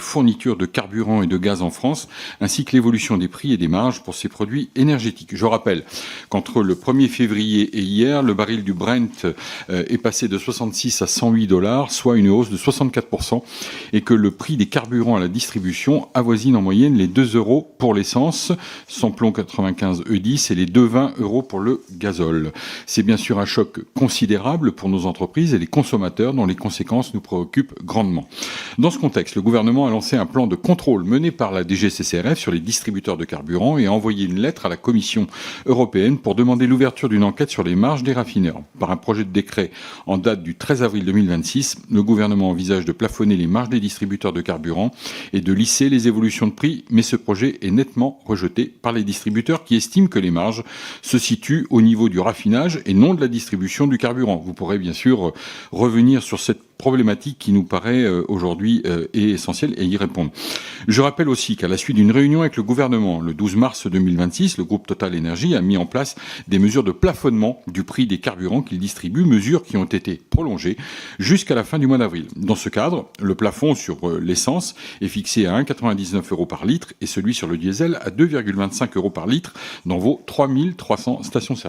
fourniture de carburant et de gaz en France, ainsi que l'évolution des prix et des marges pour ces produits énergétiques. Je rappelle qu'entre le 1er février et hier, le baril du Brent est passé de 66 à 108 $, soit une hausse de 64%, et que le prix des carburants à la distribution avoisine en moyenne les 2 € pour l'essence, samplon 95 E10, et les 2,20 € pour le gazole. C'est bien sûr un choc considérable pour nos entreprises et les consommateurs, dont les conséquences nous préoccupent grandement. Dans ce contexte, le gouvernement a lancé un plan de contrôle mené par la DGCCRF sur les distributeurs de carburant et a envoyé une lettre à la Commission européenne pour demander l'ouverture d'une enquête sur les marges des raffineurs. Par un projet de décret en date du 13 avril 2026, le gouvernement envisage de plafonner les marges des distributeurs de carburant et de lisser les évolutions de prix, mais ce projet est nettement rejeté par les distributeurs qui estiment que les marges se situent au niveau du raffinage et non de la distribution du carburant. Vous pourrez bien sûr revenir sur cette problématique qui nous paraît aujourd'hui est essentielle et y répondre. Je rappelle aussi qu'à la suite d'une réunion avec le gouvernement, le 12 mars 2026, le groupe Total Énergie a mis en place des mesures de plafonnement du prix des carburants qu'il distribue, mesures qui ont été prolongées jusqu'à la fin du mois d'avril. Dans ce cadre, le plafond sur l'essence est fixé à 1,99 € par litre et celui sur le diesel à 2,25 € par litre dans vos 3300 stations-service.